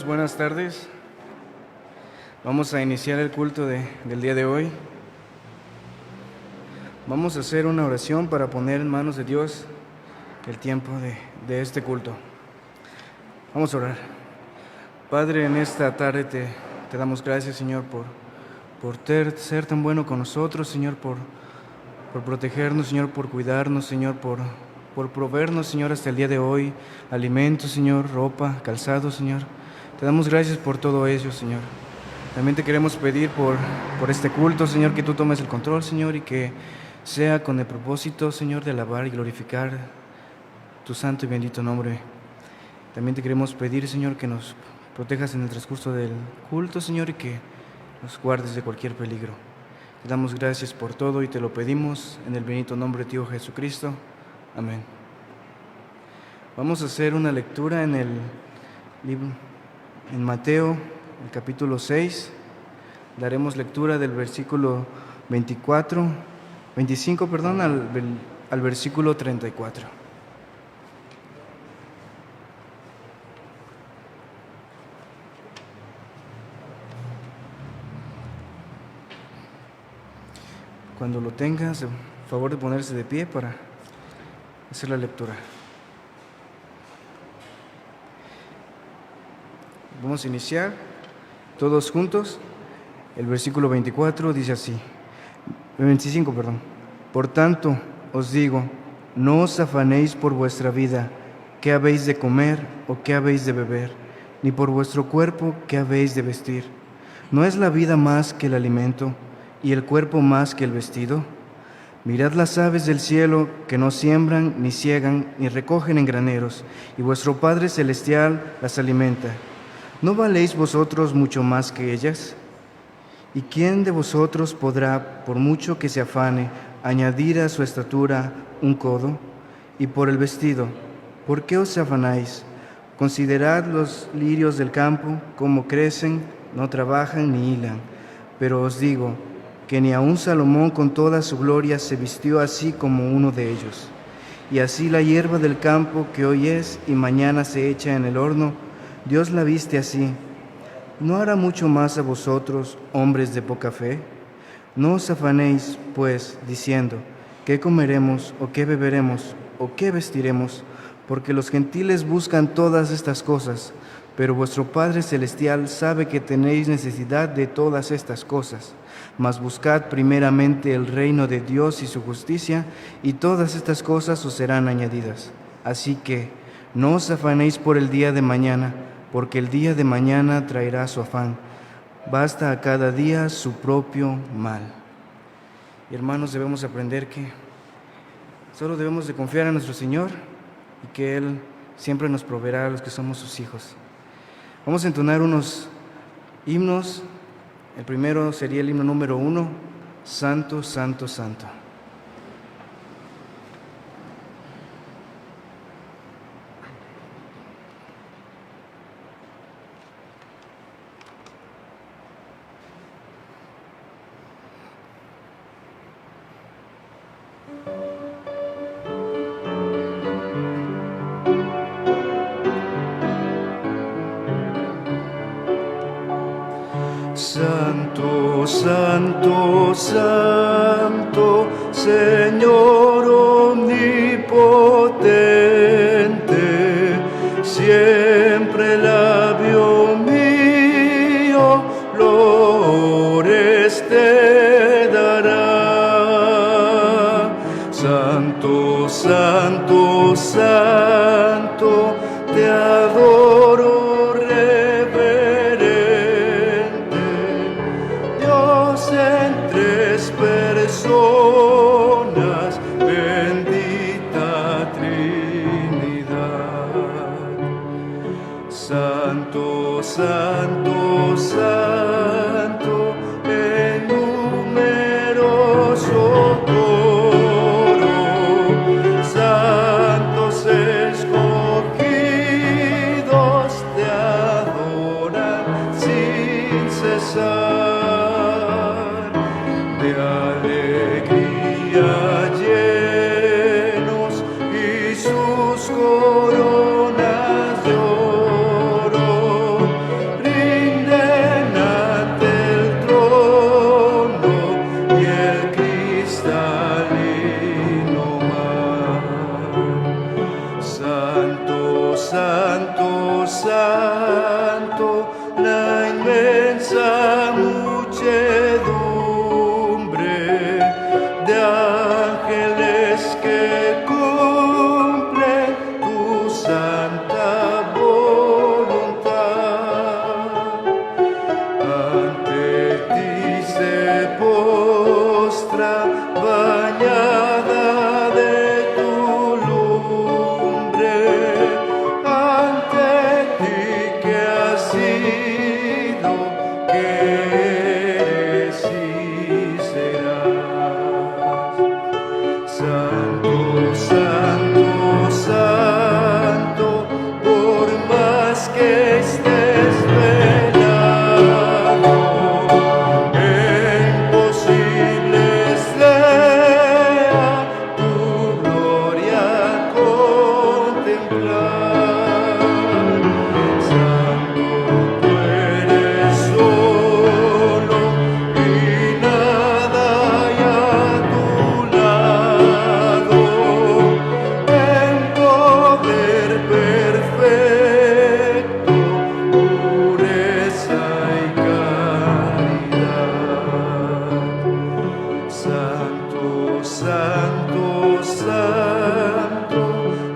hermanos, buenas tardes. Vamos a iniciar el culto del día de hoy. Vamos a hacer una oración para poner en manos de Dios el tiempo de este culto. Vamos a orar. Padre, en esta tarde te damos gracias, Señor, por ser tan bueno con nosotros, Señor, por protegernos, Señor, por cuidarnos, Señor, por proveernos, Señor, hasta el día de hoy, alimentos, Señor, ropa, calzado, Señor. Te damos gracias por todo ello, Señor. También te queremos pedir por este culto, Señor, que tú tomes el control, Señor, y que sea con el propósito, Señor, de alabar y glorificar tu santo y bendito nombre. También te queremos pedir, Señor, que nos protejas en el transcurso del culto, Señor, y que nos guardes de cualquier peligro. Te damos gracias por todo y te lo pedimos en el bendito nombre de tu Hijo Jesucristo. Amén. Vamos a hacer una lectura en el libro, en Mateo, el capítulo 6. Daremos lectura del versículo 25, al versículo 34. Cuando lo tengas, por favor de ponerse de pie para hacer la lectura. Vamos a iniciar todos juntos. El versículo 24 dice así, 25, perdón. Por tanto, os digo, no os afanéis por vuestra vida, qué habéis de comer o qué habéis de beber, ni por vuestro cuerpo, qué habéis de vestir. ¿No es la vida más que el alimento, y el cuerpo más que el vestido? Mirad las aves del cielo, que no siembran, ni ciegan, ni recogen en graneros, y vuestro Padre Celestial las alimenta. ¿No valéis vosotros mucho más que ellas? ¿Y quién de vosotros podrá, por mucho que se afane, añadir a su estatura un codo? Y por el vestido, ¿por qué os afanáis? Considerad los lirios del campo, cómo crecen, no trabajan ni hilan. Pero os digo que ni aun Salomón con toda su gloria se vistió así como uno de ellos. Y así la hierba del campo, que hoy es y mañana se echa en el horno, Dios la viste así. ¿No hará mucho más a vosotros, hombres de poca fe? No os afanéis, pues, diciendo, ¿qué comeremos, o qué beberemos, o qué vestiremos? Porque los gentiles buscan todas estas cosas, pero vuestro Padre Celestial sabe que tenéis necesidad de todas estas cosas. Mas buscad primeramente el reino de Dios y su justicia, y todas estas cosas os serán añadidas. Así que no os afanéis por el día de mañana, porque el día de mañana traerá su afán. Basta a cada día su propio mal. Y hermanos, debemos aprender que solo debemos de confiar en nuestro Señor y que Él siempre nos proveerá a los que somos sus hijos. Vamos a entonar unos himnos. El primero sería el himno número 1, Santo, Santo, Santo. Santo, Santo, Santo, Señor omnipotente, siempre el labio mío flores te dará. Santo, Santo, Santo, te adoro. Personas, bendita Trinidad. Santo, Santo, Santo, el numeroso coro, santos escogidos te adoran sin cesar. De alegría llenos y sus coronas de oro inmensa muchedumbre de ángeles que cumplen tu santa voluntad. Ante ti se postra, bañada de tu lumbre, ante ti que has sido, que eres y serás. Santo, santo, santo, por más que estés velado, imposible sea tu gloria contemplar. Santo, tú eres solo y nada hay a tu lado, en poder perfecto, pureza y caridad. Santo, santo, santo,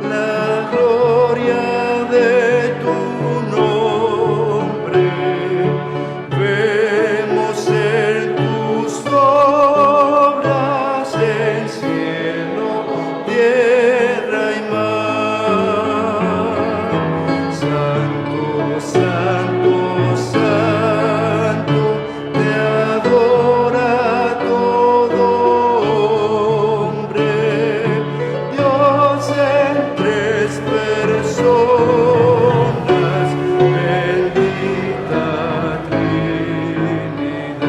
la gloria de tu nombre vemos en tus obras, en cielo, tierra y mar. Santo, santo, santo, te adora todo hombre, Dios en tres personas, bendita Trinidad.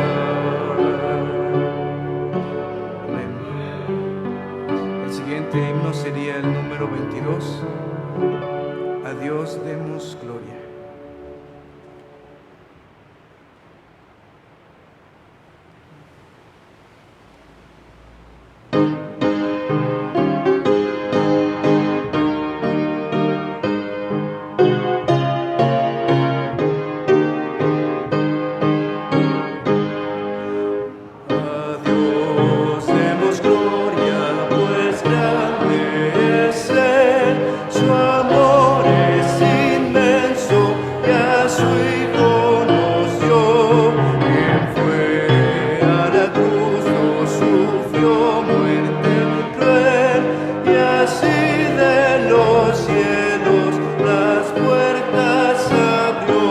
Amén. El siguiente himno sería el número 22. A Dios demos gloria. A Dios demos gloria, pues grande es Él, su amor es inmenso, y a su Hijo nos dio. Quien fue a la cruz, no sufrió muerte cruel, y así de los cielos las puertas abrió.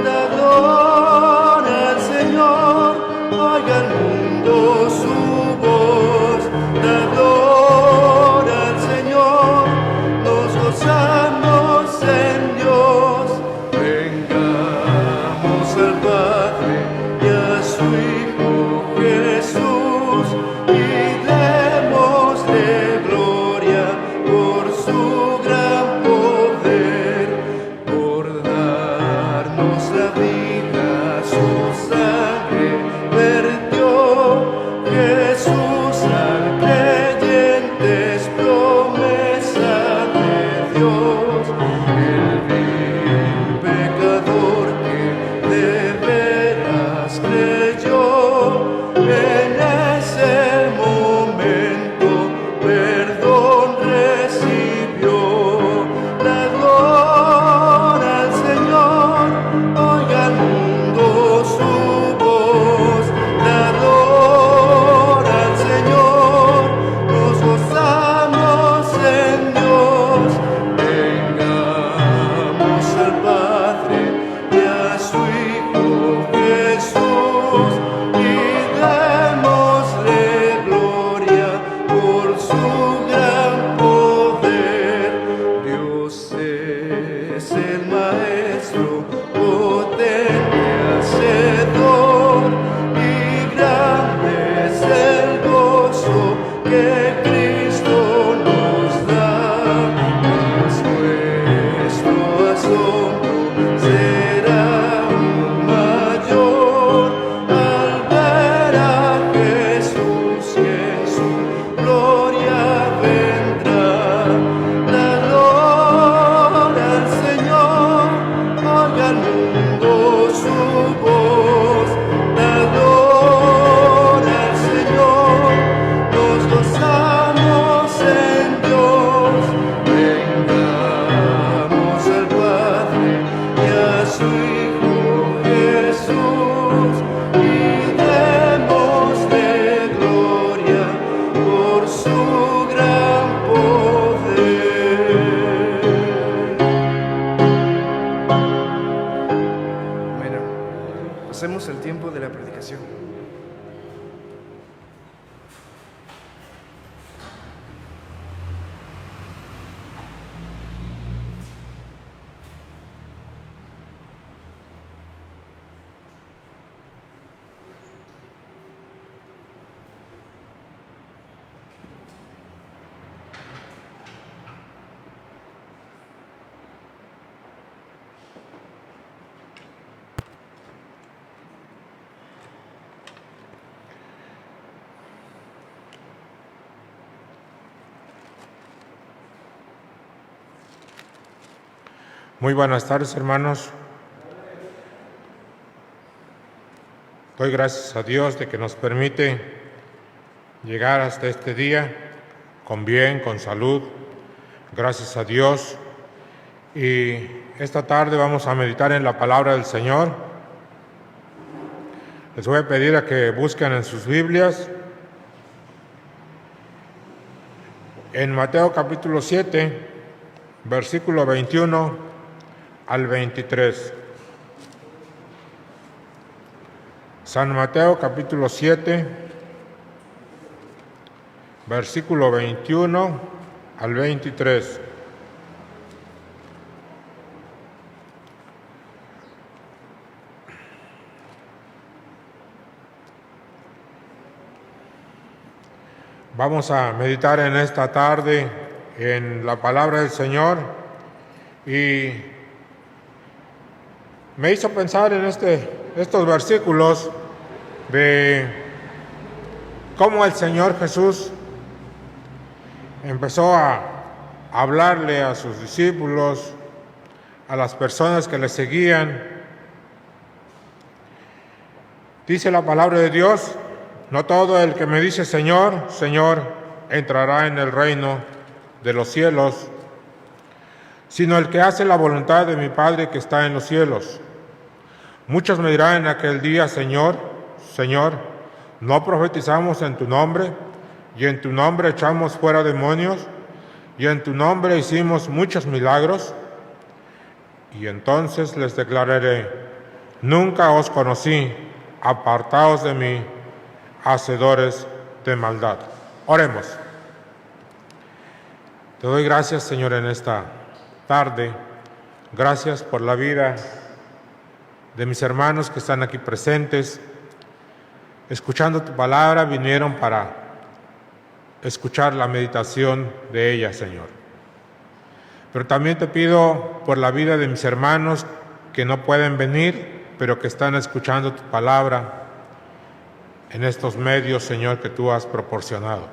Da gloria al Señor, oiga el mundo su voz. Da gloria al Señor, nos gozamos en Dios. Vengamos al Padre y a su Hijo Jesús, y démosle gloria por su gran poder, por darnos la vida, su sangre vertió. Jesús al creyente es promesa de Dios, el vil pecador que de veras creyó, en ese momento perdón recibió. La gloria al Señor, oiga el mundo su Pasemos el tiempo de la predicación. Muy buenas tardes, hermanos. Doy gracias a Dios de que nos permite llegar hasta este día con bien, con salud. Gracias a Dios. Y esta tarde vamos a meditar en la palabra del Señor. Les voy a pedir a que busquen en sus Biblias en Mateo capítulo 7, versículo 21 al 23. San Mateo capítulo 7, versículo 21 al 23. Vamos a meditar en esta tarde en la palabra del Señor y me hizo pensar en estos versículos de cómo el Señor Jesús empezó a hablarle a sus discípulos, a las personas que le seguían. Dice la palabra de Dios: no todo el que me dice Señor, Señor, entrará en el reino de los cielos, sino el que hace la voluntad de mi Padre que está en los cielos. Muchos me dirán en aquel día: Señor, Señor, ¿no profetizamos en tu nombre? Y en tu nombre echamos fuera demonios, y en tu nombre hicimos muchos milagros. Y entonces les declararé: nunca os conocí, apartaos de mí, hacedores de maldad. Oremos. Te doy gracias, Señor, en esta tarde. Gracias por la vida de mis hermanos que están aquí presentes, escuchando tu palabra. Vinieron para escuchar la meditación de ella, Señor. Pero también te pido por la vida de mis hermanos que no pueden venir, pero que están escuchando tu palabra en estos medios, Señor, que tú has proporcionado.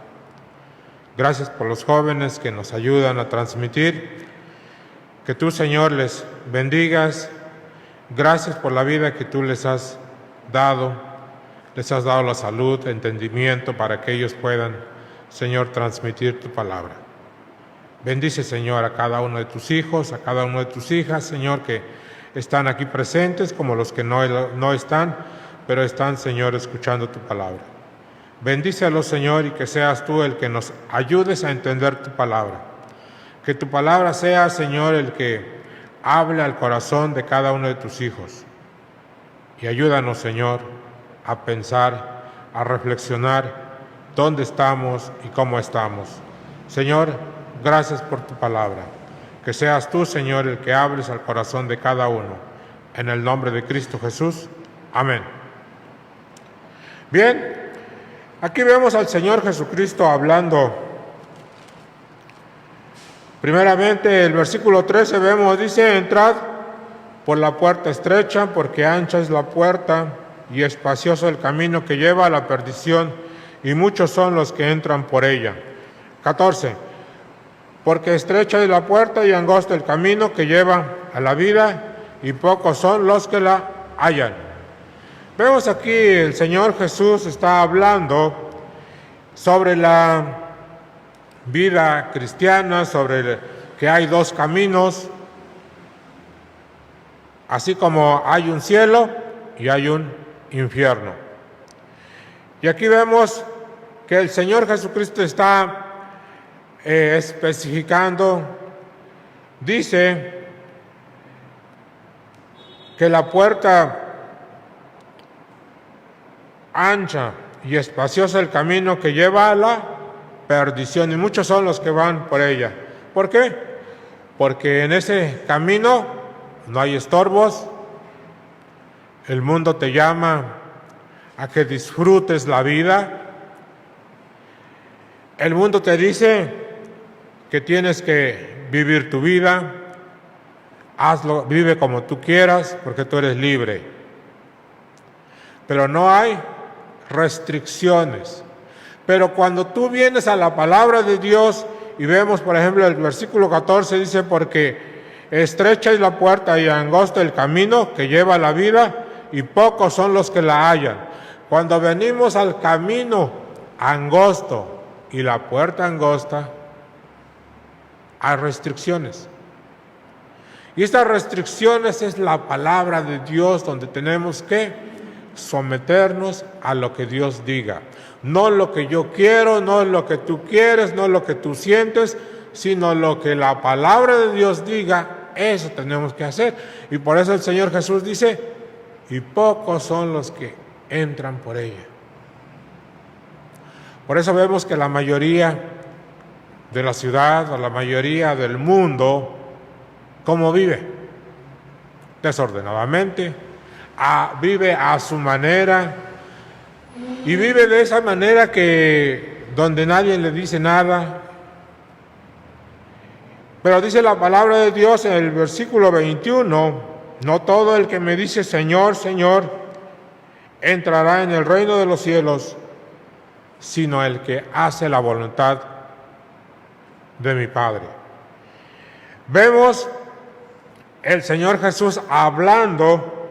Gracias por los jóvenes que nos ayudan a transmitir. Que tú, Señor, les bendigas. Gracias por la vida que tú les has dado la salud, entendimiento para que ellos puedan, Señor, transmitir tu palabra. Bendice, Señor, a cada uno de tus hijos, a cada una de tus hijas, Señor, que están aquí presentes, como los que no están, pero están, Señor, escuchando tu palabra. Bendícelos, Señor, y que seas tú el que nos ayudes a entender tu palabra. Que tu palabra sea, Señor, el que hable al corazón de cada uno de tus hijos. Y ayúdanos, Señor, a pensar, a reflexionar dónde estamos y cómo estamos. Señor, gracias por tu palabra. Que seas tú, Señor, el que hables al corazón de cada uno. En el nombre de Cristo Jesús. Amén. Bien, aquí vemos al Señor Jesucristo hablando. Primeramente, el versículo 13 dice: entrad por la puerta estrecha, porque ancha es la puerta y espacioso el camino que lleva a la perdición, y muchos son los que entran por ella. 14. Porque estrecha es la puerta y angosto el camino que lleva a la vida, y pocos son los que la hallan. Vemos aquí el Señor Jesús está hablando sobre la vida cristiana, sobre que hay dos caminos, así como hay un cielo y hay un infierno. Y aquí vemos que el Señor Jesucristo está especificando, dice que la puerta ancha y espacioso el camino que lleva a la perdición, y muchos son los que van por ella. ¿Por qué? Porque en ese camino no hay estorbos. El mundo te llama a que disfrutes la vida. El mundo te dice que tienes que vivir tu vida. Hazlo, vive como tú quieras, porque tú eres libre. Pero no hay restricciones. Pero cuando tú vienes a la palabra de Dios y vemos, por ejemplo, el versículo 14 dice, porque estrecha es la puerta y angosto el camino que lleva a la vida, y pocos son los que la hallan. Cuando venimos al camino angosto y la puerta angosta, hay restricciones. Y estas restricciones es la palabra de Dios, donde tenemos que someternos a lo que Dios diga. No lo que yo quiero, no lo que tú quieres, no lo que tú sientes, sino lo que la palabra de Dios diga, eso tenemos que hacer. Y por eso el Señor Jesús dice, y pocos son los que entran por ella. Por eso vemos que la mayoría de la ciudad o la mayoría del mundo, ¿cómo vive? Desordenadamente, vive a su manera, y vive de esa manera que donde nadie le dice nada. Pero dice la palabra de Dios en el versículo 21, no todo el que me dice Señor, Señor, entrará en el reino de los cielos, sino el que hace la voluntad de mi Padre. Vemos el Señor Jesús hablando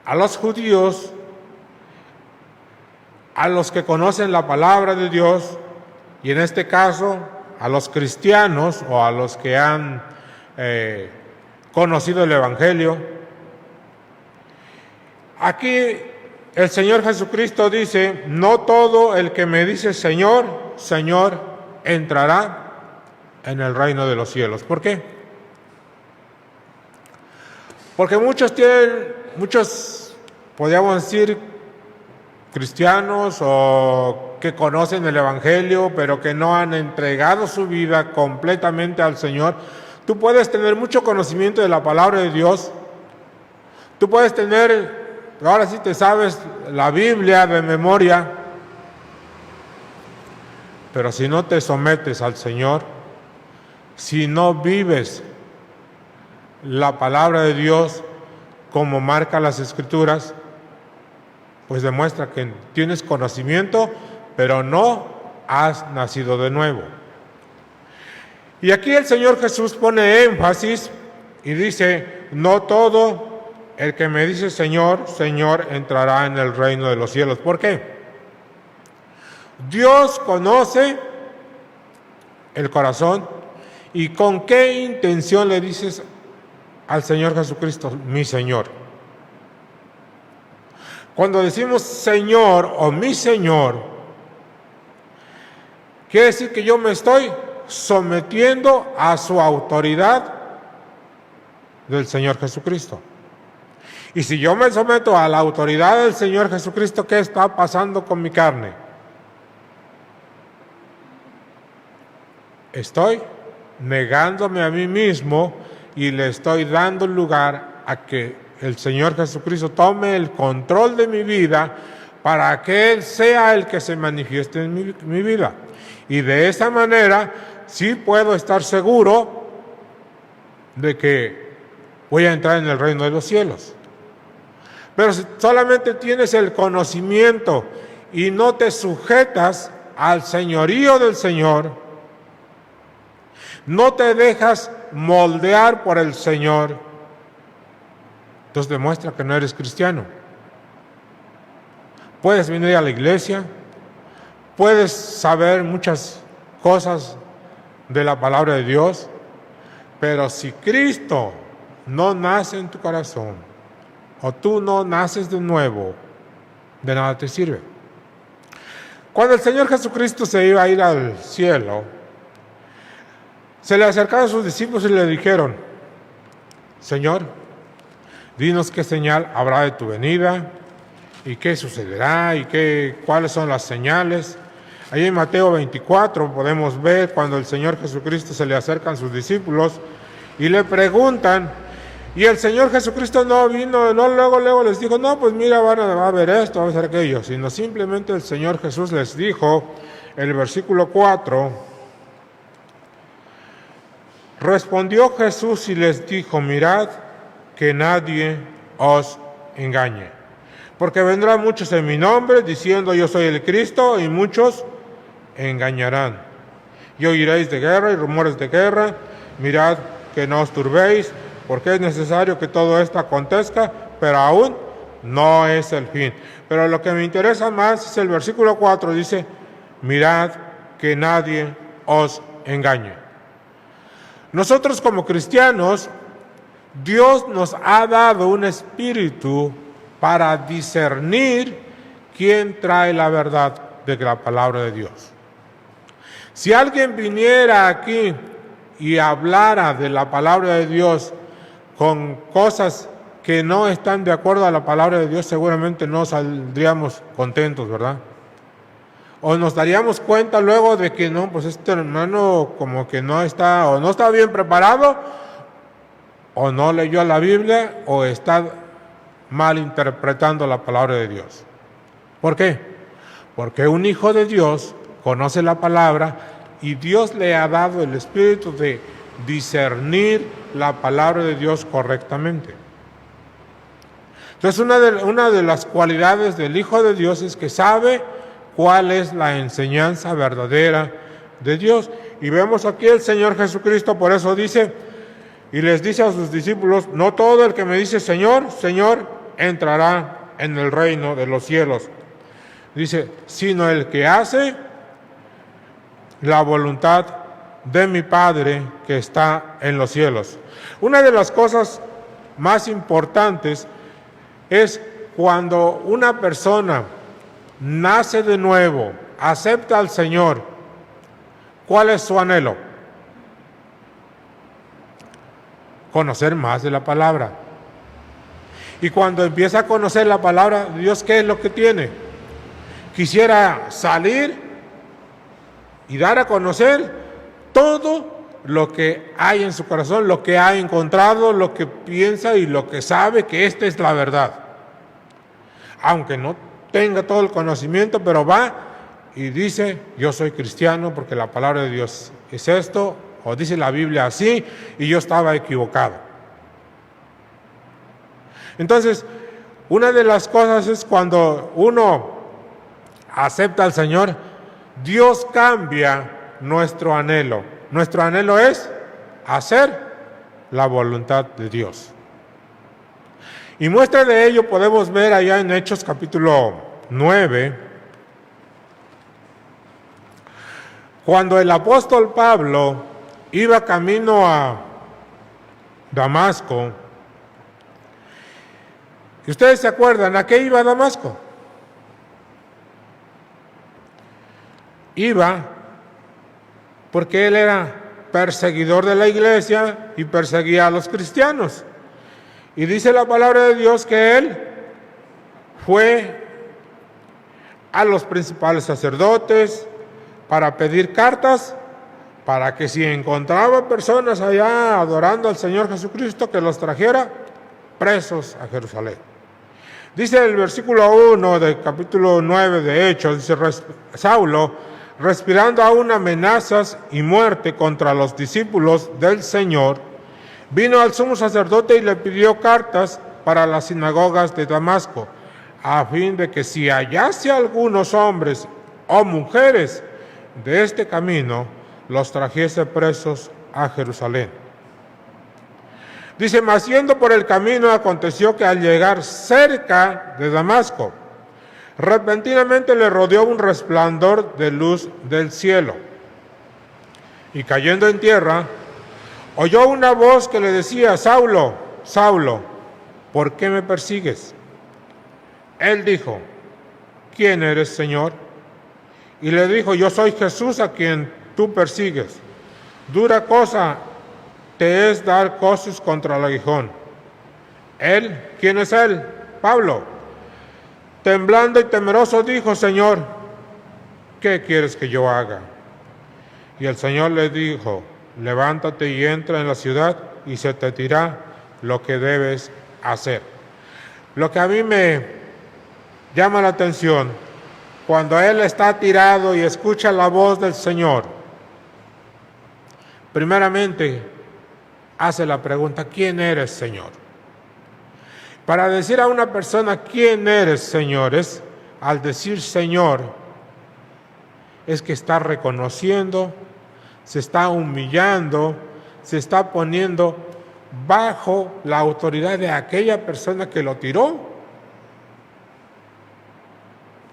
a los judíos, a los que conocen la palabra de Dios, y en este caso a los cristianos o a los que han conocido el Evangelio. Aquí el Señor Jesucristo dice, no todo el que me dice Señor, Señor, entrará en el reino de los cielos. ¿Por qué? Porque muchos, podríamos decir, cristianos o que conocen el Evangelio, pero que no han entregado su vida completamente al Señor. Tú puedes tener mucho conocimiento de la palabra de Dios. Tú puedes tener, ahora sí te sabes la Biblia de memoria, pero si no te sometes al Señor, si no vives la palabra de Dios como marca las Escrituras, pues demuestra que tienes conocimiento, pero no has nacido de nuevo. Y aquí el Señor Jesús pone énfasis y dice, no todo el que me dice Señor, Señor, entrará en el reino de los cielos. ¿Por qué? Dios conoce el corazón. ¿Y con qué intención le dices al Señor Jesucristo, mi Señor? Cuando decimos Señor o mi Señor, quiere decir que yo me estoy sometiendo a su autoridad del Señor Jesucristo. Y si yo me someto a la autoridad del Señor Jesucristo, ¿qué está pasando con mi carne? Estoy negándome a mí mismo y le estoy dando lugar a que el Señor Jesucristo tome el control de mi vida para que Él sea el que se manifieste en mi vida. Y de esa manera sí puedo estar seguro de que voy a entrar en el reino de los cielos. Pero si solamente tienes el conocimiento y no te sujetas al señorío del Señor, no te dejas moldear por el Señor, entonces demuestra que no eres cristiano. Puedes venir a la iglesia, puedes saber muchas cosas de la palabra de Dios, pero si Cristo no nace en tu corazón, o tú no naces de nuevo, de nada te sirve. Cuando el Señor Jesucristo se iba a ir al cielo, se le acercaron a sus discípulos y le dijeron, Señor, dinos qué señal habrá de tu venida ¿Y qué sucederá? ¿Y cuáles son las señales? Ahí en Mateo 24 podemos ver cuando el Señor Jesucristo se le acercan sus discípulos y le preguntan, y el Señor Jesucristo no vino, no luego les dijo, no, pues mira, va a haber esto, va a haber aquello, sino simplemente el Señor Jesús les dijo, el versículo 4, respondió Jesús y les dijo, mirad que nadie os engañe, porque vendrán muchos en mi nombre diciendo yo soy el Cristo y muchos engañarán. Y oiréis de guerra y rumores de guerra, mirad que no os turbéis, porque es necesario que todo esto acontezca, pero aún no es el fin. Pero lo que me interesa más es el versículo 4, dice, mirad que nadie os engañe. Nosotros como cristianos, Dios nos ha dado un espíritu para discernir quién trae la verdad de la palabra de Dios. Si alguien viniera aquí y hablara de la palabra de Dios con cosas que no están de acuerdo a la palabra de Dios, seguramente no saldríamos contentos, ¿verdad? O nos daríamos cuenta luego de que no, pues este hermano como que no está, o no está bien preparado, o no leyó la Biblia, o está mal interpretando la palabra de Dios. ¿Por qué? Porque un hijo de Dios conoce la palabra y Dios le ha dado el espíritu de discernir la palabra de Dios correctamente. Entonces una de las cualidades del Hijo de Dios es que sabe cuál es la enseñanza verdadera de Dios. Y vemos aquí el Señor Jesucristo, por eso dice, y les dice a sus discípulos, no todo el que me dice Señor, Señor, entrará en el reino de los cielos. Dice, sino el que hace la voluntad de mi Padre que está en los cielos. Una de las cosas más importantes es cuando una persona nace de nuevo, acepta al Señor, ¿cuál es su anhelo? Conocer más de la palabra. Y cuando empieza a conocer la palabra de Dios, ¿qué es lo que tiene? Quisiera salir y dar a conocer todo lo que hay en su corazón, lo que ha encontrado, lo que piensa y lo que sabe que esta es la verdad. Aunque no tenga todo el conocimiento, pero va y dice, yo soy cristiano porque la palabra de Dios es esto, o dice la Biblia así, y yo estaba equivocado. Entonces, una de las cosas es cuando uno acepta al Señor, Dios cambia nuestro anhelo. Nuestro anhelo es hacer la voluntad de Dios. Y muestra de ello podemos ver allá en Hechos capítulo 9, cuando el apóstol Pablo iba camino a Damasco. ¿Y ustedes se acuerdan a qué iba a Damasco? Iba porque él era perseguidor de la iglesia y perseguía a los cristianos. Y dice la palabra de Dios que él fue a los principales sacerdotes para pedir cartas, para que si encontraba personas allá adorando al Señor Jesucristo, que los trajera presos a Jerusalén. Dice el versículo 1 del capítulo 9 de Hechos, dice, Saulo, respirando aún amenazas y muerte contra los discípulos del Señor, vino al sumo sacerdote y le pidió cartas para las sinagogas de Damasco, a fin de que si hallase algunos hombres o mujeres de este camino, los trajese presos a Jerusalén. Dice, mas yendo por el camino, aconteció que al llegar cerca de Damasco, repentinamente le rodeó un resplandor de luz del cielo. Y cayendo en tierra, oyó una voz que le decía, Saulo, Saulo, ¿por qué me persigues? Él dijo, ¿quién eres, Señor? Y le dijo, yo soy Jesús a quien tú persigues. Dura cosa te es dar coces contra el aguijón. Él, ¿quién es él? Pablo. Temblando y temeroso dijo: Señor, ¿qué quieres que yo haga? Y el Señor le dijo: levántate y entra en la ciudad y se te dirá lo que debes hacer. Lo que a mí me llama la atención, cuando él está tirado y escucha la voz del Señor, primeramente hace la pregunta: ¿quién eres, Señor? Para decir a una persona ¿quién eres, Señor? Al decir Señor, es que está reconociendo, se está humillando, se está poniendo bajo la autoridad de aquella persona que lo tiró.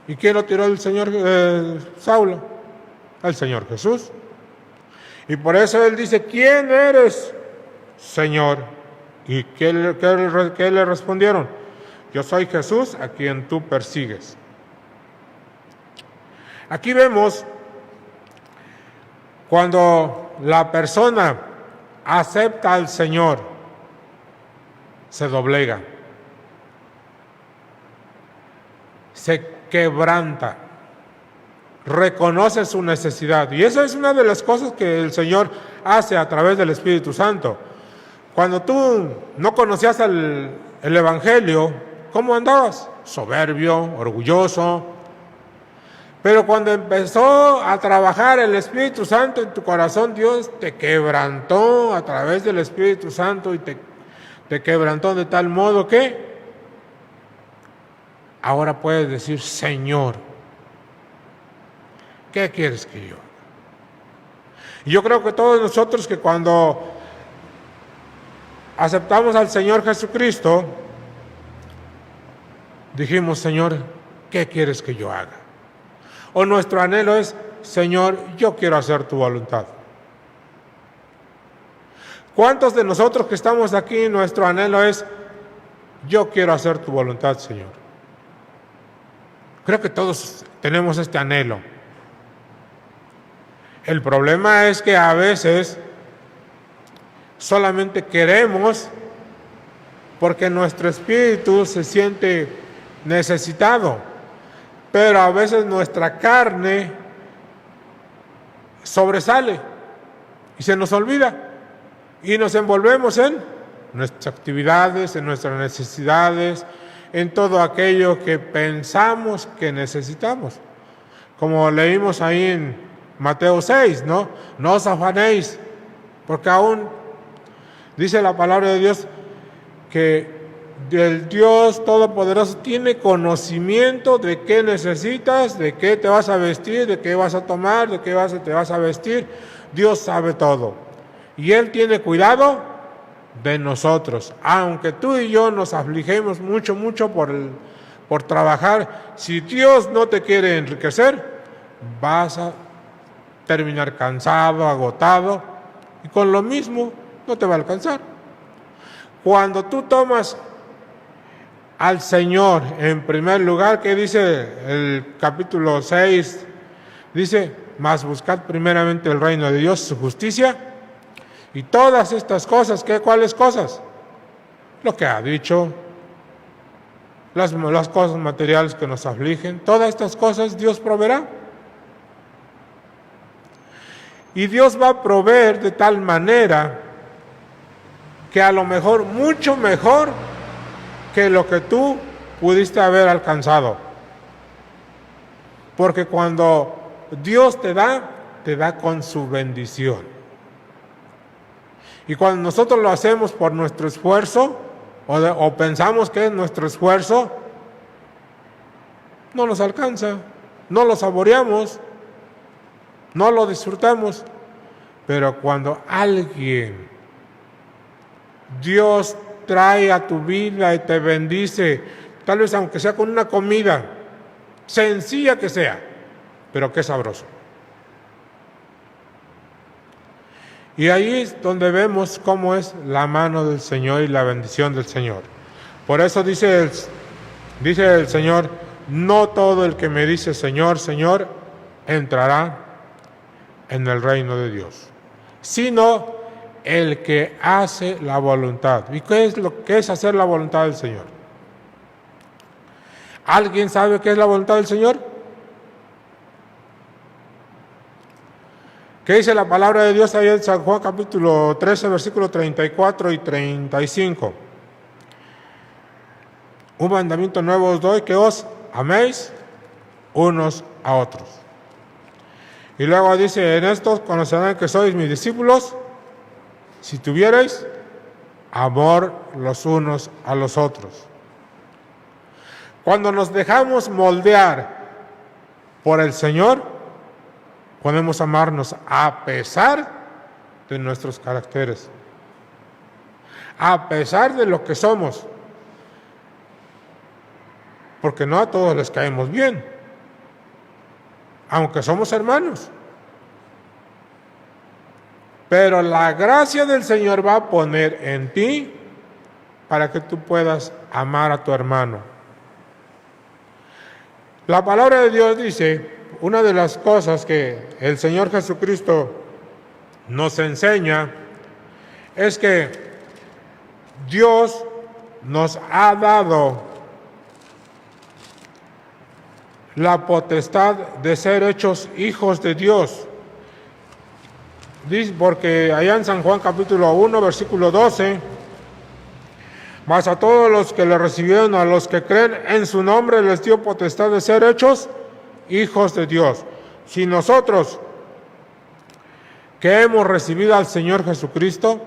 ¿Y quién lo tiró? El Señor Saulo, el Señor Jesús. Y por eso él dice: ¿quién eres, Señor? ¿Y qué le respondieron? Yo soy Jesús a quien tú persigues. Aquí vemos cuando la persona acepta al Señor, se doblega, se quebranta, reconoce su necesidad. Y esa es una de las cosas que el Señor hace a través del Espíritu Santo. Cuando tú no conocías el Evangelio, ¿cómo andabas? Soberbio, orgulloso. Pero cuando empezó a trabajar el Espíritu Santo en tu corazón, Dios te quebrantó a través del Espíritu Santo y te quebrantó de tal modo que ahora puedes decir: Señor, ¿qué quieres que yo haga? Y yo creo que todos nosotros, que cuando aceptamos al Señor Jesucristo, dijimos: Señor, ¿qué quieres que yo haga? O nuestro anhelo es: Señor, yo quiero hacer tu voluntad. ¿Cuántos de nosotros que estamos aquí, nuestro anhelo es: yo quiero hacer tu voluntad, Señor? Creo que todos tenemos este anhelo. El problema es que a veces solamente queremos porque nuestro espíritu se siente necesitado, pero a veces nuestra carne sobresale y se nos olvida y nos envolvemos en nuestras actividades, en nuestras necesidades, en todo aquello que pensamos que necesitamos. Como leímos ahí en Mateo 6, ¿no? No os afanéis, porque aún dice la palabra de Dios que el Dios Todopoderoso tiene conocimiento de qué necesitas, de qué te vas a vestir, de qué vas a tomar, de qué te vas a vestir. Dios sabe todo. Y Él tiene cuidado de nosotros. Aunque tú y yo nos afligemos mucho por trabajar, si Dios no te quiere enriquecer, vas a terminar cansado, agotado, y con lo mismo no te va a alcanzar. Cuando tú tomas al Señor en primer lugar, ¿qué dice el capítulo 6? Dice: mas buscad primeramente el reino de Dios, su justicia, y todas estas cosas, ¿cuáles cosas? Lo que ha dicho, las cosas materiales que nos afligen, todas estas cosas Dios proveerá. Y Dios va a proveer de tal manera que a lo mejor mucho mejor que lo que tú pudiste haber alcanzado. Porque cuando Dios te da con su bendición. Y cuando nosotros lo hacemos por nuestro esfuerzo, o pensamos que es nuestro esfuerzo, no nos alcanza, no lo saboreamos, no lo disfrutamos. Pero cuando alguien, Dios trae a tu vida y te bendice, tal vez aunque sea con una comida, sencilla que sea, pero qué sabroso. Y ahí es donde vemos cómo es la mano del Señor y la bendición del Señor. Por eso dice el Señor: no todo el que me dice Señor, Señor, entrará en el reino de Dios, sino el que hace la voluntad. ¿Y qué es hacer la voluntad del Señor? ¿Alguien sabe qué es la voluntad del Señor? ¿Qué dice la palabra de Dios ahí en San Juan capítulo 13, versículos 34 y 35? Un mandamiento nuevo os doy, que os améis unos a otros. Y luego dice, en esto conocerán que sois mis discípulos, si tuvierais amor los unos a los otros. Cuando nos dejamos moldear por el Señor, podemos amarnos a pesar de nuestros caracteres, a pesar de lo que somos, porque no a todos les caemos bien, aunque somos hermanos. Pero la gracia del Señor va a poner en ti para que tú puedas amar a tu hermano. La palabra de Dios dice, una de las cosas que el Señor Jesucristo nos enseña es que Dios nos ha dado la potestad de ser hechos hijos de Dios. Dice, porque allá en San Juan capítulo 1, versículo 12, mas a todos los que le recibieron, a los que creen en su nombre, les dio potestad de ser hechos hijos de Dios. Si nosotros que hemos recibido al Señor Jesucristo,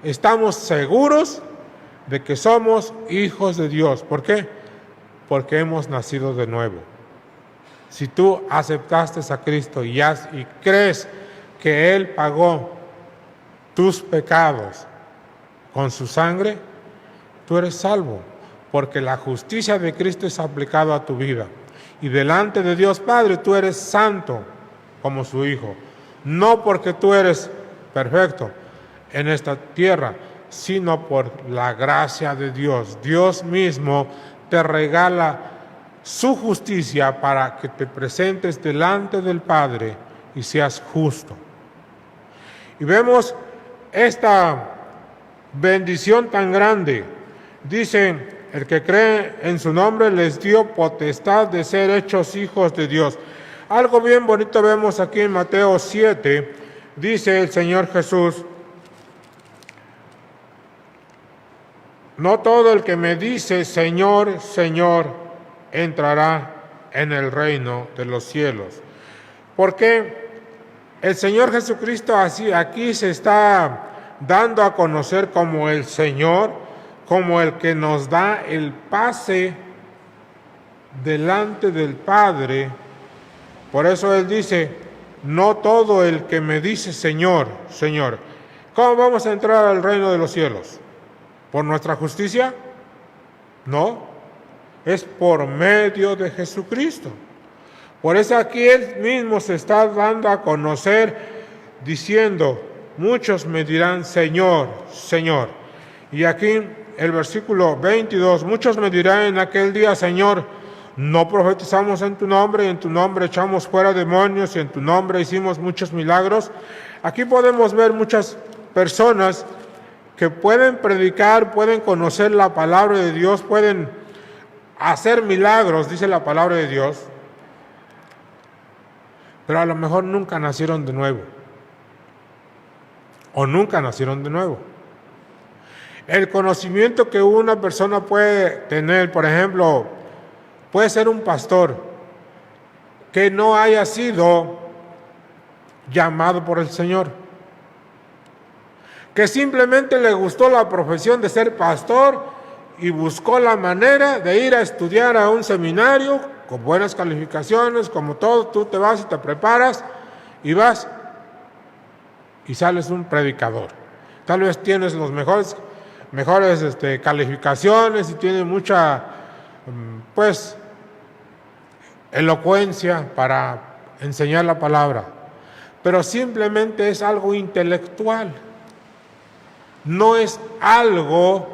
estamos seguros de que somos hijos de Dios. ¿Por qué? Porque hemos nacido de nuevo. Si tú aceptaste a Cristo y crees que Él pagó tus pecados con su sangre, tú eres salvo, porque la justicia de Cristo es aplicada a tu vida. Y delante de Dios Padre tú eres santo como su Hijo. No porque tú eres perfecto en esta tierra, sino por la gracia de Dios. Dios mismo te regala su justicia para que te presentes delante del Padre y seas justo. Y vemos esta bendición tan grande. Dice, el que cree en su nombre les dio potestad de ser hechos hijos de Dios. Algo bien bonito vemos aquí en Mateo 7. Dice el Señor Jesús, no todo el que me dice Señor, Señor, entrará en el reino de los cielos. Porque el Señor Jesucristo aquí se está dando a conocer como el Señor, como el que nos da el pase delante del Padre. Por eso Él dice, no todo el que me dice Señor, Señor. ¿Cómo vamos a entrar al reino de los cielos? ¿Por nuestra justicia? No, es por medio de Jesucristo. Por eso aquí Él mismo se está dando a conocer, diciendo, muchos me dirán, Señor, Señor. Y aquí el versículo 22, muchos me dirán en aquel día, Señor, no profetizamos en tu nombre, y en tu nombre echamos fuera demonios, y en tu nombre hicimos muchos milagros. Aquí podemos ver muchas personas que pueden predicar, pueden conocer la palabra de Dios, pueden hacer milagros, dice la palabra de Dios, pero a lo mejor nunca nacieron de nuevo, o nunca nacieron de nuevo. El conocimiento que una persona puede tener, por ejemplo, puede ser un pastor que no haya sido llamado por el Señor, que simplemente le gustó la profesión de ser pastor y buscó la manera de ir a estudiar a un seminario con buenas calificaciones, como todo, tú te vas y te preparas y vas y sales un predicador. Tal vez tienes los mejores calificaciones y tienes mucha, elocuencia para enseñar la palabra, pero simplemente es algo intelectual, no es algo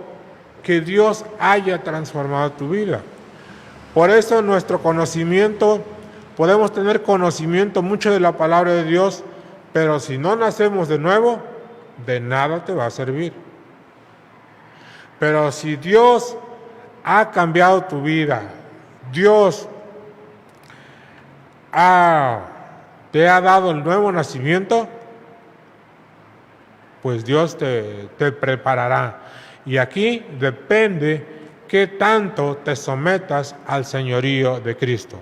que Dios haya transformado tu vida. Por eso nuestro conocimiento, podemos tener conocimiento mucho de la palabra de Dios, pero si no nacemos de nuevo, de nada te va a servir. Pero si Dios ha cambiado tu vida, Dios te ha dado el nuevo nacimiento, pues Dios te preparará. Y aquí depende qué tanto te sometas al señorío de Cristo.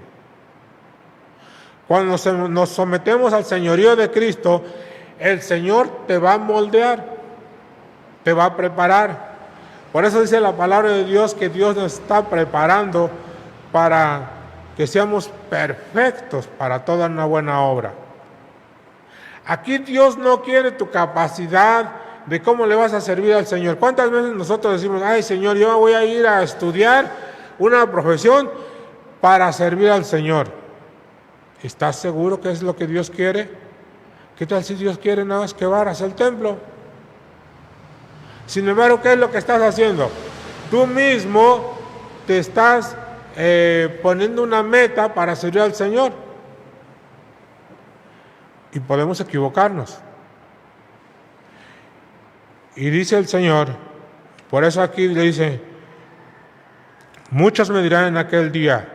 Cuando nos sometemos al señorío de Cristo, el Señor te va a moldear, te va a preparar. Por eso dice la palabra de Dios que Dios nos está preparando para que seamos perfectos para toda una buena obra. Aquí Dios no quiere tu capacidad de cómo le vas a servir al Señor. ¿Cuántas veces nosotros decimos, ay Señor, yo voy a ir a estudiar una profesión para servir al Señor? ¿Estás seguro que es lo que Dios quiere? ¿Qué tal si Dios quiere nada más que varas al templo? Sin embargo, ¿qué es lo que estás haciendo? Tú mismo te estás poniendo una meta para servir al Señor. Y podemos equivocarnos. Y dice el Señor, por eso aquí le dice, muchos me dirán en aquel día,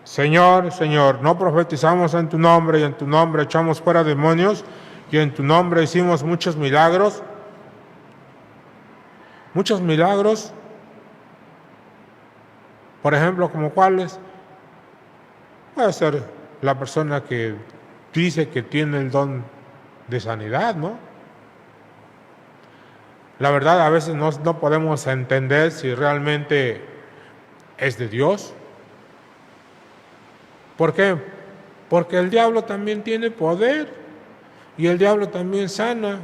Señor, Señor, ¿no profetizamos en tu nombre y en tu nombre echamos fuera demonios y en tu nombre hicimos muchos milagros? Muchos milagros, por ejemplo, ¿como cuáles? Puede ser la persona que dice que tiene el don de sanidad, ¿no? La verdad, a veces no podemos entender si realmente es de Dios. ¿Por qué? Porque el diablo también tiene poder y el diablo también sana.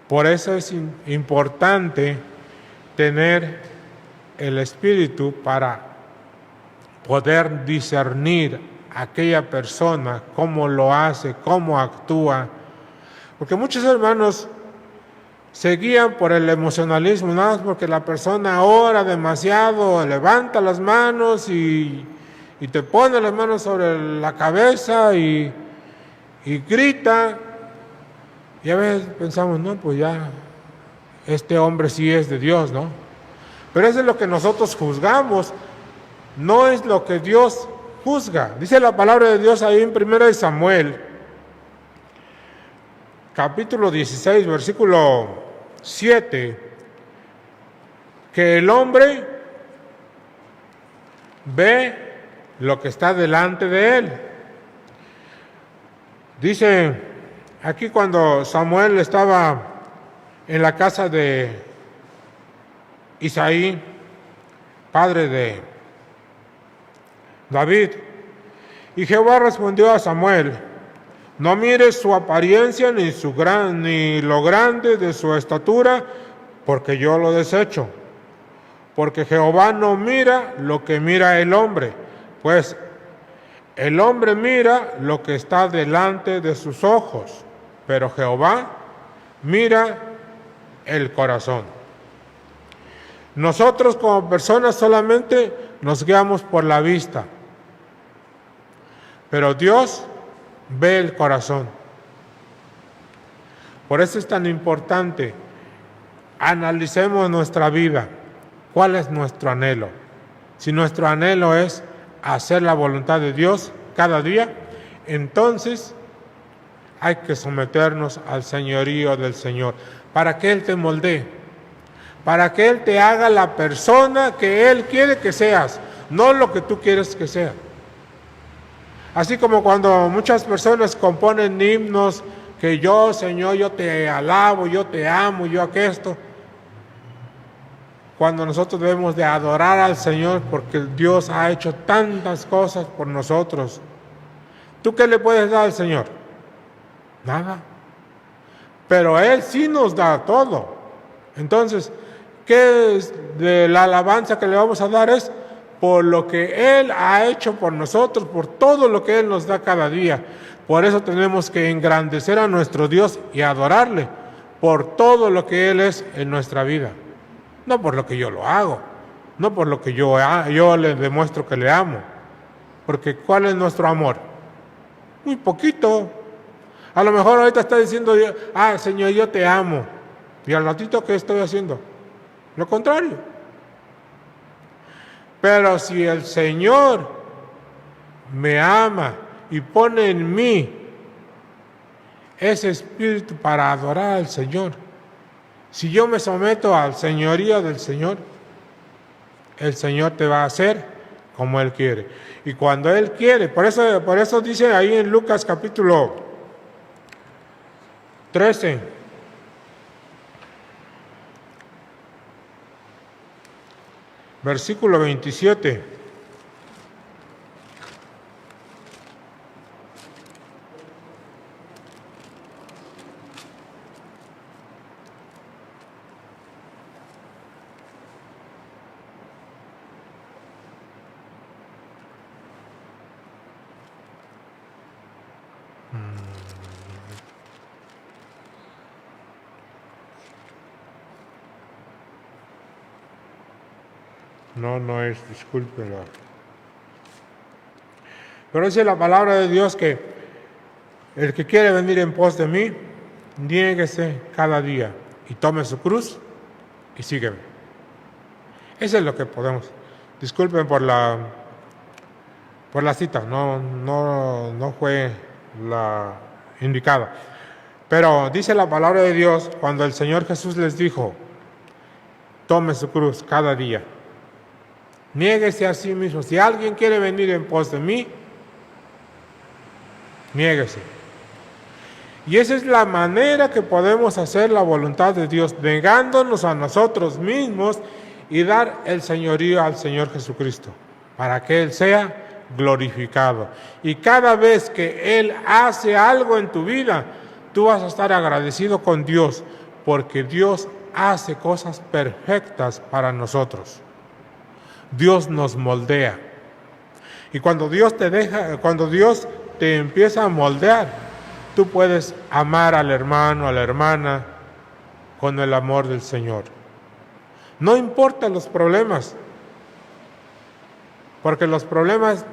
Por eso es importante tener el espíritu para poder discernir a aquella persona, cómo lo hace, cómo actúa. Porque muchos hermanos se guían por el emocionalismo, nada más porque la persona ora demasiado, levanta las manos y te pone las manos sobre la cabeza y grita. Y a veces pensamos, no, pues ya, este hombre sí es de Dios, ¿no? Pero eso es lo que nosotros juzgamos, no es lo que Dios juzga. Dice la palabra de Dios ahí en 1 Samuel, capítulo 16, versículo 7, que el hombre ve lo que está delante de él. Dice aquí cuando Samuel estaba en la casa de Isaí, padre de David, y Jehová respondió a Samuel, no mires su apariencia ni lo grande de su estatura, porque yo lo desecho. Porque Jehová no mira lo que mira el hombre, pues el hombre mira lo que está delante de sus ojos, pero Jehová mira el corazón. Nosotros como personas solamente nos guiamos por la vista, pero Dios ve el corazón. Por eso es tan importante, analicemos nuestra vida. ¿Cuál es nuestro anhelo? Si nuestro anhelo es hacer la voluntad de Dios cada día, entonces hay que someternos al señorío del Señor, para que Él te moldee, para que Él te haga la persona que Él quiere que seas, no lo que tú quieres que sea. Así como cuando muchas personas componen himnos, que yo, Señor, yo te alabo, yo te amo, yo aquesto. Cuando nosotros debemos de adorar al Señor porque Dios ha hecho tantas cosas por nosotros. ¿Tú qué le puedes dar al Señor? Nada. Pero Él sí nos da todo. Entonces, ¿qué es de la alabanza que le vamos a dar? Es por lo que Él ha hecho por nosotros, por todo lo que Él nos da cada día. Por eso tenemos que engrandecer a nuestro Dios y adorarle por todo lo que Él es en nuestra vida. No por lo que yo lo hago, no por lo que yo le demuestro que le amo. Porque ¿cuál es nuestro amor? Muy poquito. A lo mejor ahorita está diciendo, Señor, yo te amo. Y al ratito, ¿qué estoy haciendo? Lo contrario. Pero si el Señor me ama y pone en mí ese espíritu para adorar al Señor, si yo me someto al señorío del Señor, el Señor te va a hacer como Él quiere. Y cuando Él quiere, por eso dice ahí en Lucas capítulo 13, versículo 27. No es, discúlpenlo. Pero dice la palabra de Dios que el que quiere venir en pos de mí, niéguese cada día y tome su cruz y sígueme. Eso es lo que podemos. Disculpen por la cita, no fue la indicada. Pero dice la palabra de Dios cuando el Señor Jesús les dijo, tome su cruz cada día. Niéguese a sí mismo. Si alguien quiere venir en pos de mí, niéguese. Y esa es la manera que podemos hacer la voluntad de Dios, negándonos a nosotros mismos y dar el señorío al Señor Jesucristo, para que Él sea glorificado. Y cada vez que Él hace algo en tu vida, tú vas a estar agradecido con Dios, porque Dios hace cosas perfectas para nosotros. Dios nos moldea. Y cuando Dios te empieza a moldear, tú puedes amar al hermano, a la hermana, con el amor del Señor. No importan los problemas, porque los problemas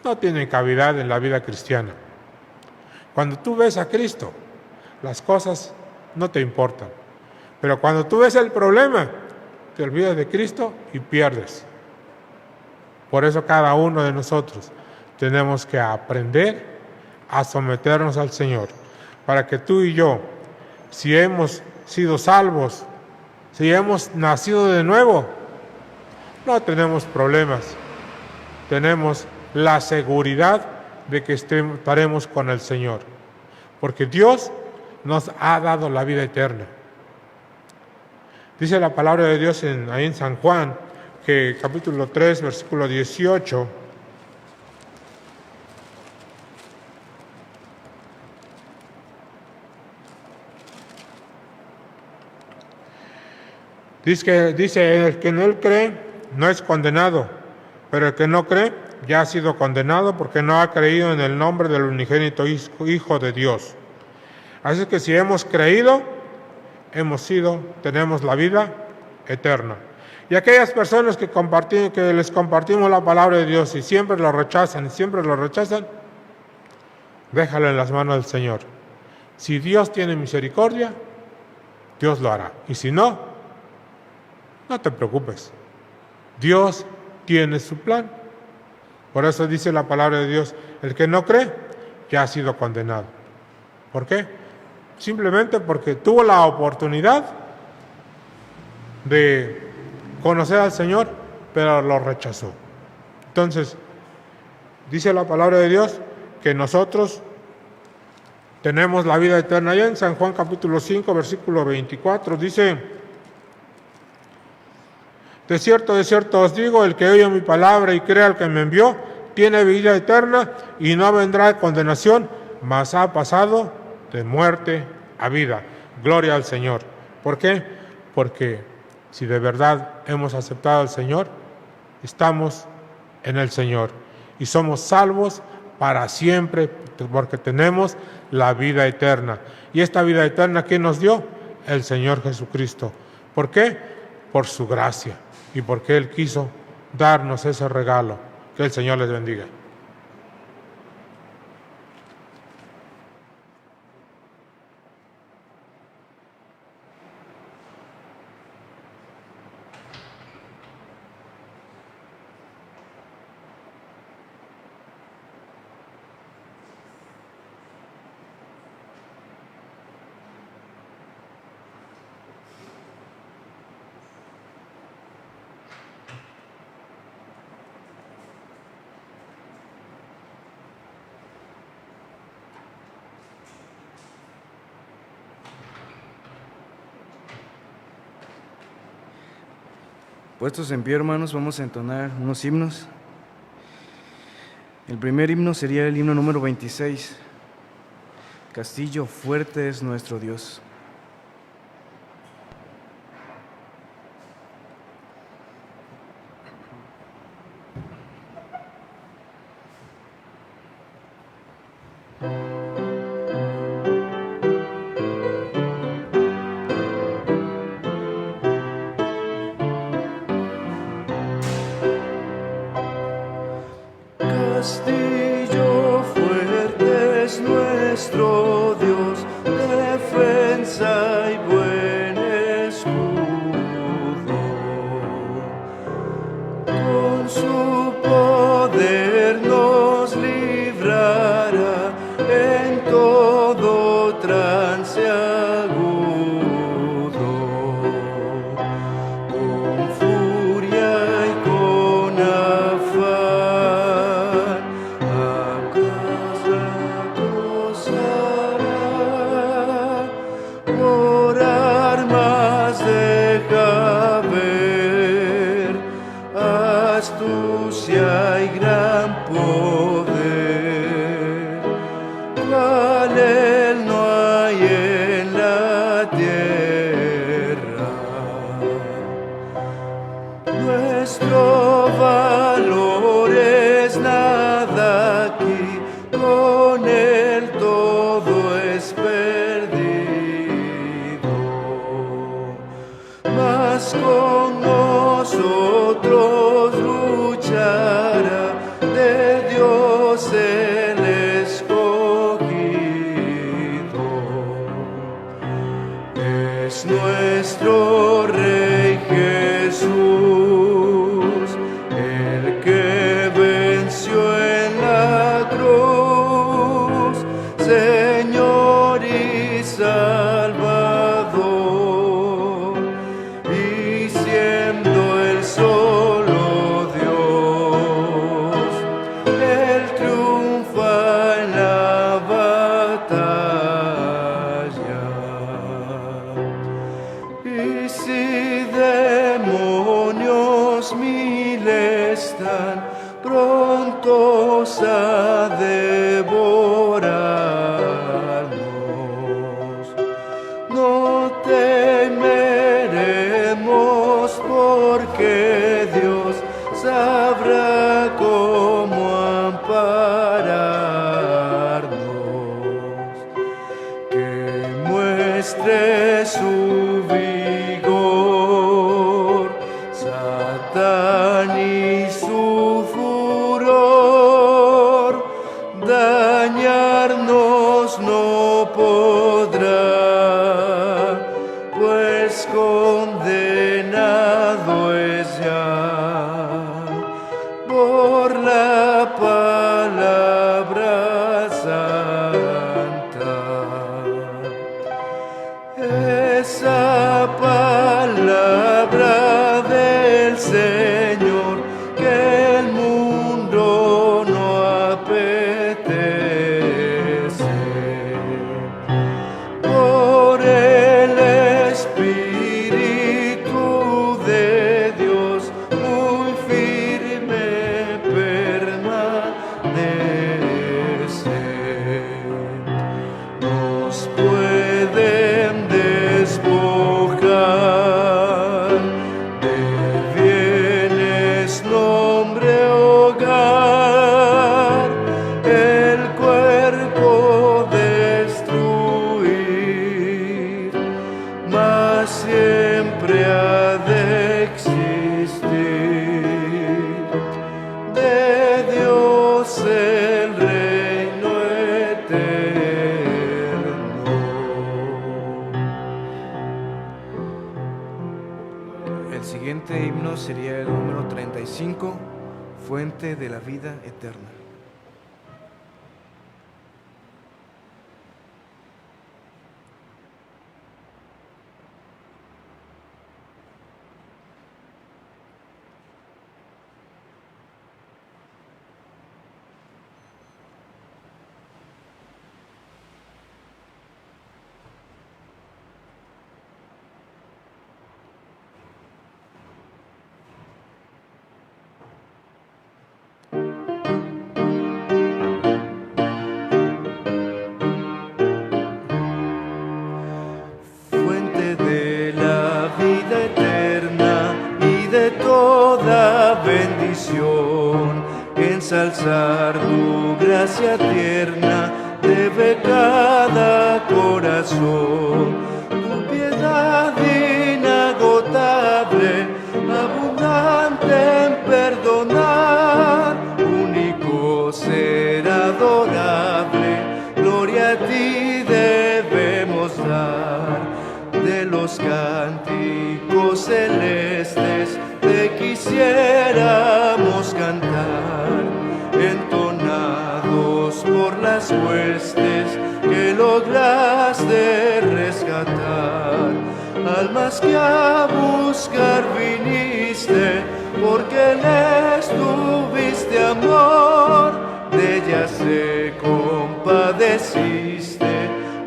no tienen cavidad en la vida cristiana. Cuando tú ves a Cristo, las cosas no te importan. Pero cuando tú ves el problema, te olvidas de Cristo y pierdes. Por eso cada uno de nosotros tenemos que aprender a someternos al Señor, para que tú y yo, si hemos sido salvos, si hemos nacido de nuevo, no tenemos problemas. Tenemos la seguridad de que estaremos con el Señor, porque Dios nos ha dado la vida eterna. Dice la palabra de Dios ahí en San Juan, que capítulo 3, versículo 18, dice, el que en Él cree no es condenado, pero el que no cree ya ha sido condenado porque no ha creído en el nombre del unigénito Hijo de Dios. Así que si hemos creído, tenemos la vida eterna. Y aquellas personas que les compartimos la palabra de Dios y siempre lo rechazan, déjalo en las manos del Señor. Si Dios tiene misericordia, Dios lo hará. Y si no, no te preocupes. Dios tiene su plan. Por eso dice la palabra de Dios, el que no cree, ya ha sido condenado. ¿Por qué? Simplemente porque tuvo la oportunidad de conocer al Señor, pero lo rechazó. Entonces, dice la palabra de Dios que nosotros tenemos la vida eterna. Allá en San Juan capítulo 5, versículo 24, dice, de cierto os digo, el que oye mi palabra y crea al que me envió, tiene vida eterna y no vendrá a condenación, mas ha pasado de muerte a vida. Gloria al Señor. ¿Por qué? Porque si de verdad hemos aceptado al Señor, estamos en el Señor y somos salvos para siempre, porque tenemos la vida eterna. Y esta vida eterna, ¿quién nos dio? El Señor Jesucristo. ¿Por qué? Por su gracia y porque Él quiso darnos ese regalo. Que el Señor les bendiga. Puestos en pie, hermanos, vamos a entonar unos himnos. El primer himno sería el himno número 26. Castillo fuerte es nuestro Dios. Castillo fuerte es nuestro Dios, defensa y buen escudo. Con su poder nos librará en todo trance agudo. Con furia y con afán acosará, por armas deja ver astucia y gran poder, cual él no hay en la tierra. Nuestro valor es nada aquí, con él todo es perdido. Mas con nosotros luchará de Dios el escogido. Es nuestro Rey Jesús, el que venció en la cruz, Señor y Salvador, y siendo el solo Dios, Él triunfa en la batalla. Y si demonios mil están prontos a devorarnos, no temeremos, porque Dios sabrá cómo ampararnos. Que muestre su vigor Satán y su furor, dañarnos no podrá, pues condenado es ya por la palabra santa. Esa palabra del Señor que el mundo no apetece, por el Espíritu de Dios muy firme permanece. Nos pueden despojar de bienes, nombre, hogar, el cuerpo destruir, mas siempre ha de existir de Dios el reino eterno. El siguiente himno sería el número 35, Fuente de la vida eterna. ensalzar tu gracia tierna, debe cada corazón. Tu piedad inagotable, abundante en perdonar, único ser adorable, gloria a ti debemos dar. De los cánticos celestes te quisiéramos cantar, entonados por las huestes que lograste rescatar. Almas que a buscar viniste, porque les tuviste amor, de ellas se compadeciste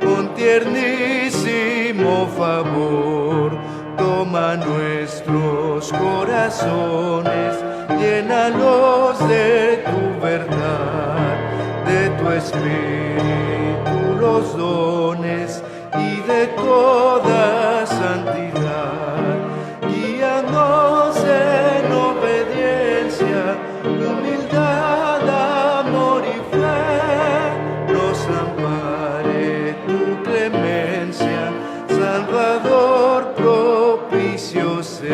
con tiernísimo favor. Toma nuestros corazones, llénalos de tu verdad, de tu espíritu los dones y de toda santidad. Guíanos en obediencia, humildad, amor y fe, nos ampare tu clemencia, Salvador propicio ser.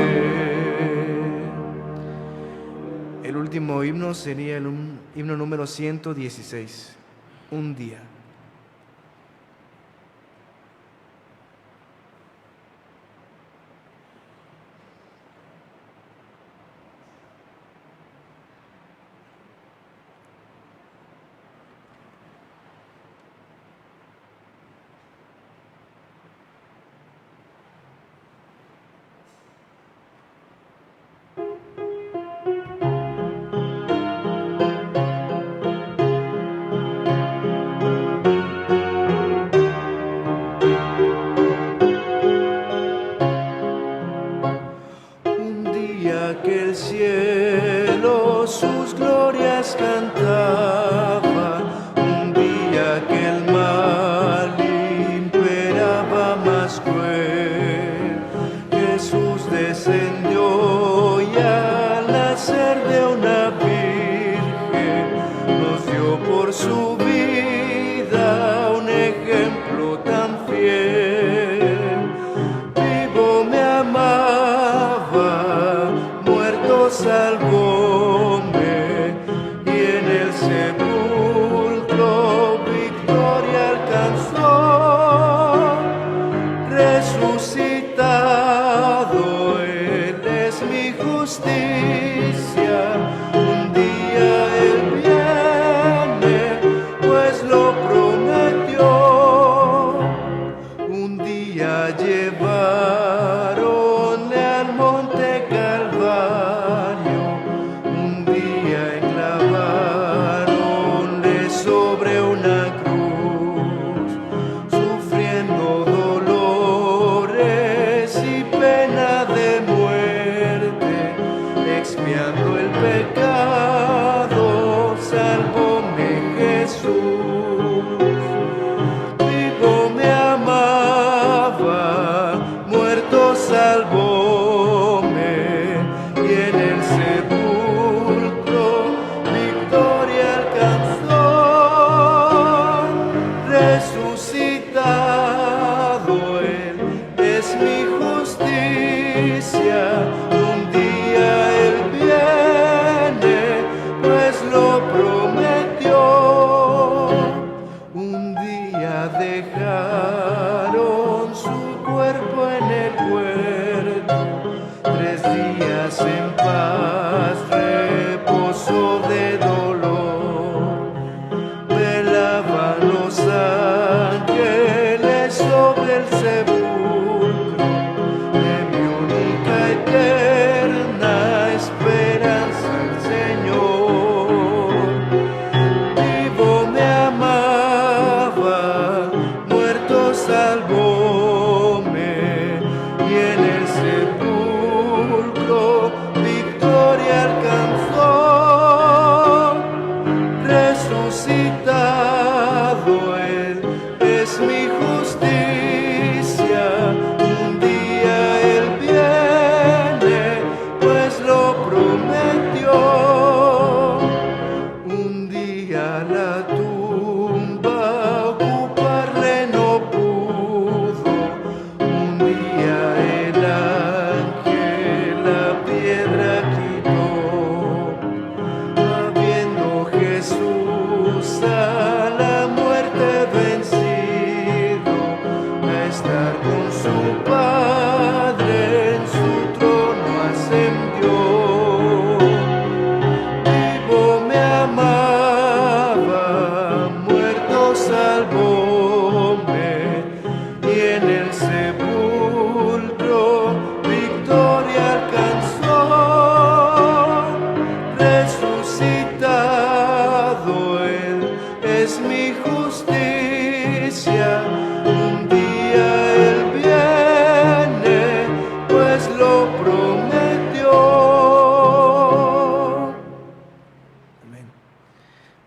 El último himno sería el himno número 116, Un día. Que el cielo sus glorias cantaba, un día que el mal imperaba más cruel, Jesús descendió y al nacer de una virgen nos dio por su vida un ejemplo tan fiel. Vivo me amaba, salvóme, y en el sepulcro victoria alcanzó. Resucitado, Él es mi justicia. Un día Él viene, pues lo prometió. Un día llevaronle al monte Calvario, sobre una cruz, sufriendo dolores y pena de muerte, expiando el pecado, salvóme Jesús. Vivo me amaba, muerto salvóme, y en el sepulcro victoria alcanzó. Resucitado Él es mi justicia. Un día Él viene, pues lo prometió. Un día dejaron su cuerpo en el huerto, 3 días en paz, reposo de dolor. Velaban los ángeles sobre el sepulcro de mi única eterna esperanza, el Señor. Vivo me amaba, muerto salvóme, y en el sepulcro victoria alcanzó.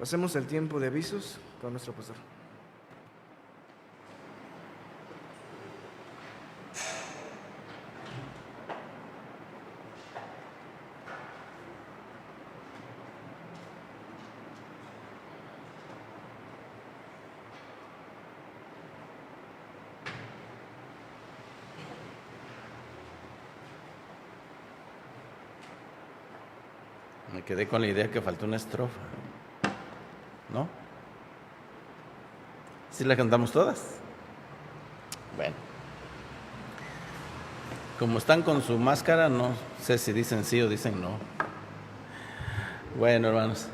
Pasemos al tiempo de avisos con nuestro pastor. Me quedé con la idea que faltó una estrofa, ¿no? ¿Sí la cantamos todas? Bueno. Como están con su máscara, no sé si dicen sí o dicen no. Bueno, hermanos,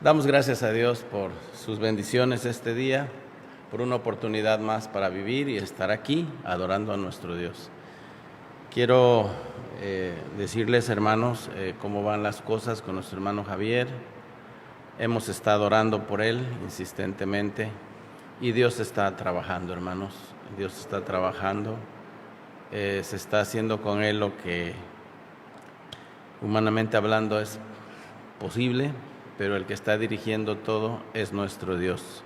damos gracias a Dios por sus bendiciones este día, por una oportunidad más para vivir y estar aquí adorando a nuestro Dios. Quiero decirles, hermanos, cómo van las cosas con nuestro hermano Javier. Hemos estado orando por él insistentemente y Dios está trabajando, hermanos. Dios está trabajando. Se está haciendo con él lo que humanamente hablando es posible, pero el que está dirigiendo todo es nuestro Dios.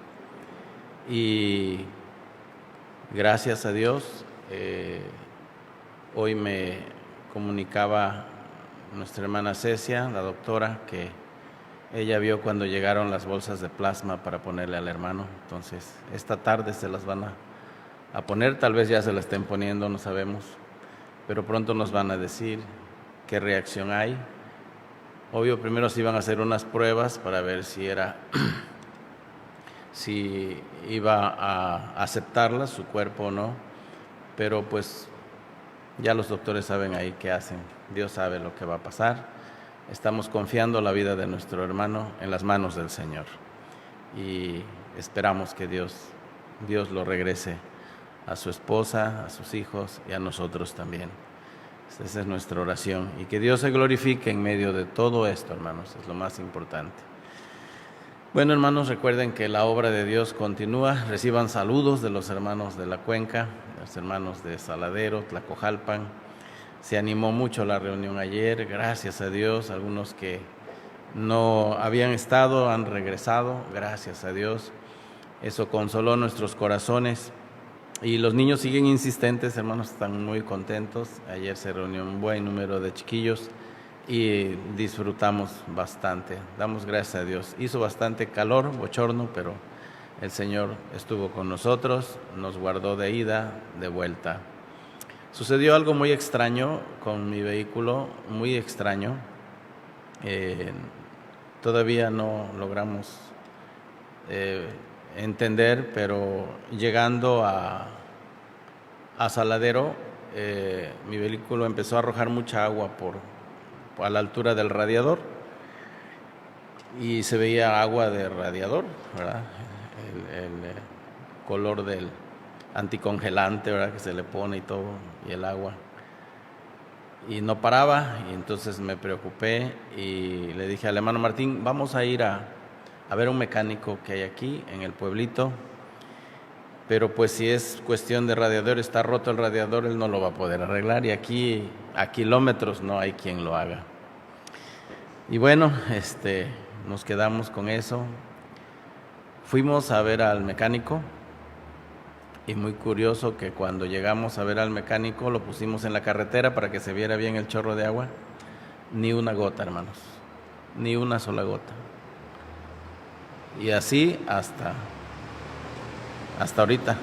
Y gracias a Dios, hoy me comunicaba nuestra hermana Cecia, la doctora, que ella vio cuando llegaron las bolsas de plasma para ponerle al hermano. Entonces, esta tarde se las van a poner, tal vez ya se la estén poniendo, no sabemos, pero pronto nos van a decir qué reacción hay. Obvio, primero se iban a hacer unas pruebas para ver si iba a aceptarlas, su cuerpo o no, pero pues ya los doctores saben ahí qué hacen. Dios sabe lo que va a pasar. Estamos confiando la vida de nuestro hermano en las manos del Señor y esperamos que Dios lo regrese a su esposa, a sus hijos y a nosotros también. Esa es nuestra oración y que Dios se glorifique en medio de todo esto, hermanos, es lo más importante. Bueno, hermanos, recuerden que la obra de Dios continúa. Reciban saludos de los hermanos de la Cuenca, los hermanos de Saladero, Tlacojalpan. Se animó mucho la reunión ayer, gracias a Dios. Algunos que no habían estado han regresado, gracias a Dios. Eso consoló nuestros corazones. Y los niños siguen insistentes, hermanos, están muy contentos. Ayer se reunió un buen número de chiquillos y disfrutamos bastante. Damos gracias a Dios. Hizo bastante calor, bochorno, pero el Señor estuvo con nosotros, nos guardó de ida, de vuelta. Sucedió algo muy extraño con mi vehículo, muy extraño. Todavía no logramos entender, pero llegando a Saladero, mi vehículo empezó a arrojar mucha agua a la altura del radiador y se veía agua de radiador, ¿verdad? El color del anticongelante, ¿verdad?, que se le pone y todo, y el agua. Y no paraba, y entonces me preocupé y le dije al hermano Martín, vamos a ir a ver un mecánico que hay aquí en el pueblito, pero pues si es cuestión de radiador, está roto el radiador, él no lo va a poder arreglar y aquí a kilómetros no hay quien lo haga. Y bueno, nos quedamos con eso. Fuimos a ver al mecánico y muy curioso que cuando llegamos a ver al mecánico lo pusimos en la carretera para que se viera bien el chorro de agua. Ni una gota, hermanos, ni una sola gota. Y así hasta ahorita.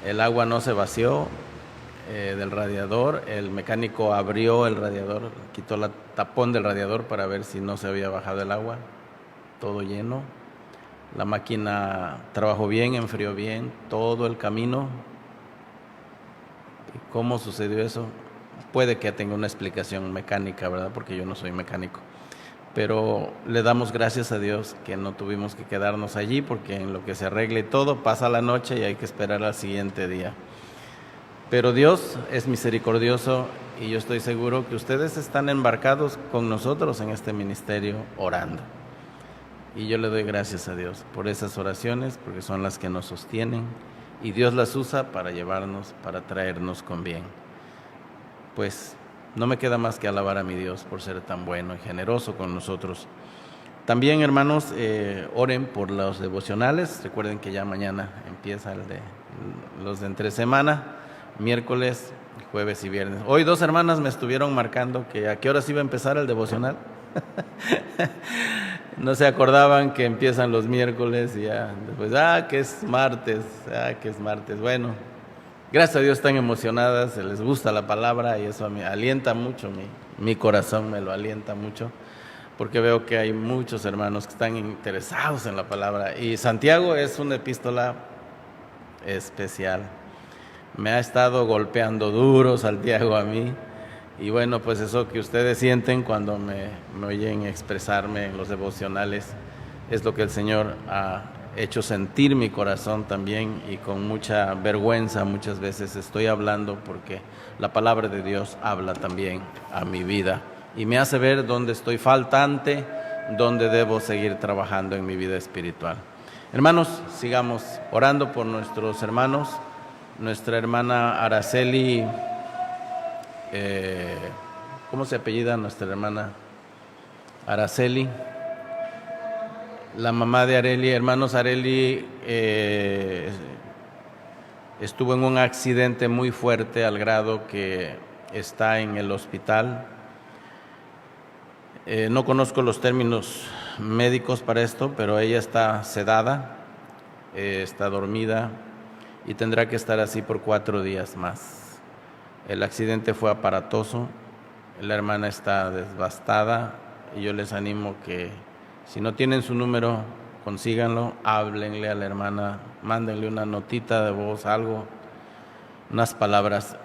El agua no se vació del radiador. El mecánico abrió el radiador, quitó el tapón del radiador para ver si no se había bajado el agua. Todo lleno. La máquina trabajó bien, enfrió bien todo el camino. ¿Y cómo sucedió eso? Puede que tenga una explicación mecánica, ¿verdad? Porque yo no soy mecánico. Pero le damos gracias a Dios que no tuvimos que quedarnos allí, porque en lo que se arregle todo pasa la noche y hay que esperar al siguiente día. Pero Dios es misericordioso y yo estoy seguro que ustedes están embarcados con nosotros en este ministerio orando. Y yo le doy gracias a Dios por esas oraciones, porque son las que nos sostienen y Dios las usa para llevarnos, para traernos con bien. Pues no me queda más que alabar a mi Dios por ser tan bueno y generoso con nosotros. También, hermanos, oren por los devocionales. Recuerden que ya mañana empieza los de entre semana, miércoles, jueves y viernes. Hoy 2 hermanas me estuvieron marcando que a qué horas iba a empezar el devocional. No se acordaban que empiezan los miércoles y ya después, que es martes, Bueno, gracias a Dios están emocionadas, se les gusta la palabra y eso me alienta mucho, mi corazón me lo alienta mucho, porque veo que hay muchos hermanos que están interesados en la palabra. Y Santiago es una epístola especial. Me ha estado golpeando duro Santiago a mí. Y bueno, pues eso que ustedes sienten cuando me oyen expresarme en los devocionales es lo que el Señor ha hecho sentir mi corazón también, y con mucha vergüenza muchas veces estoy hablando porque la palabra de Dios habla también a mi vida y me hace ver dónde estoy faltante, dónde debo seguir trabajando en mi vida espiritual. Hermanos, sigamos orando por nuestros hermanos. Nuestra hermana Araceli, ¿cómo se apellida nuestra hermana Araceli? La mamá de Areli. Hermanos, Areli estuvo en un accidente muy fuerte al grado que está en el hospital. No conozco los términos médicos para esto, pero ella está sedada, está dormida y tendrá que estar así por 4 días más. El accidente fue aparatoso, la hermana está devastada y yo les animo que si no tienen su número, consíganlo, háblenle a la hermana, mándenle una notita de voz, algo, unas palabras,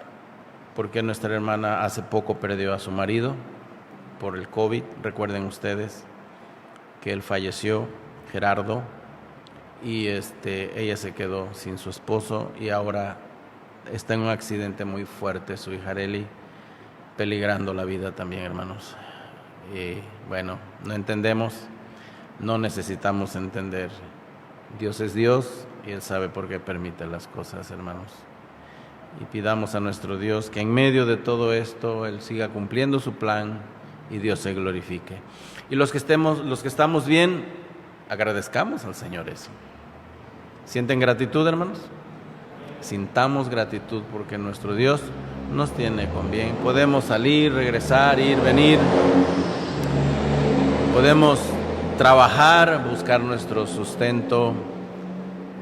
porque nuestra hermana hace poco perdió a su marido por el COVID. Recuerden ustedes que él falleció, Gerardo, y ella se quedó sin su esposo y ahora está en un accidente muy fuerte, su hija Areli, peligrando la vida también, hermanos. Y bueno, no entendemos, no necesitamos entender. Dios es Dios y Él sabe por qué permite las cosas, hermanos. Y pidamos a nuestro Dios que en medio de todo esto Él siga cumpliendo su plan y Dios se glorifique. Y los que estamos bien, agradezcamos al Señor eso. ¿Sienten gratitud, hermanos? Sintamos gratitud porque nuestro Dios nos tiene con bien. Podemos salir, regresar, ir, venir. Podemos trabajar, buscar nuestro sustento.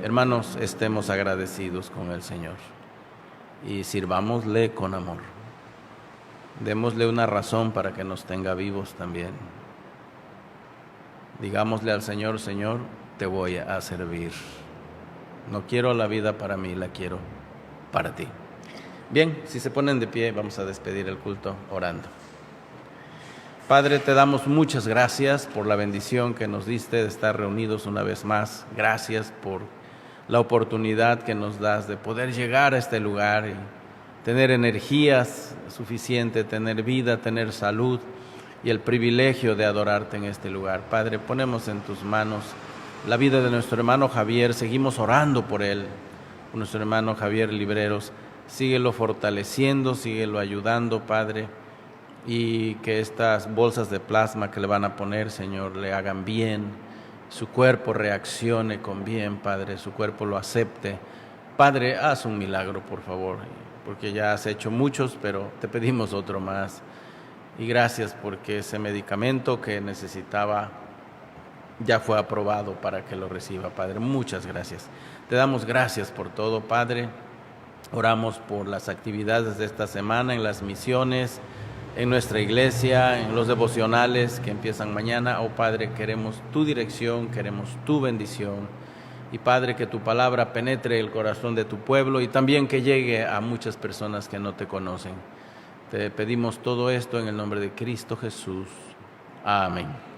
Hermanos, estemos agradecidos con el Señor y sirvámosle con amor. Démosle una razón para que nos tenga vivos también. Digámosle al Señor: Señor, te voy a servir. No quiero la vida para mí, la quiero para ti. Bien, si se ponen de pie, vamos a despedir el culto orando. Padre, te damos muchas gracias por la bendición que nos diste de estar reunidos una vez más. Gracias por la oportunidad que nos das de poder llegar a este lugar y tener energías suficientes, tener vida, tener salud y el privilegio de adorarte en este lugar. Padre, ponemos en tus manos la vida de nuestro hermano Javier, seguimos orando por él, por nuestro hermano Javier Libreros. Síguelo fortaleciendo, síguelo ayudando, Padre, y que estas bolsas de plasma que le van a poner, Señor, le hagan bien, su cuerpo reaccione con bien, Padre, su cuerpo lo acepte. Padre, haz un milagro, por favor, porque ya has hecho muchos, pero te pedimos otro más. Y gracias porque ese medicamento que necesitaba ya fue aprobado para que lo reciba, Padre. Muchas gracias. Te damos gracias por todo, Padre. Oramos por las actividades de esta semana, en las misiones, en nuestra iglesia, en los devocionales que empiezan mañana. Oh Padre, queremos tu dirección, queremos tu bendición. Y Padre, que tu palabra penetre el corazón de tu pueblo y también que llegue a muchas personas que no te conocen. Te pedimos todo esto en el nombre de Cristo Jesús. Amén.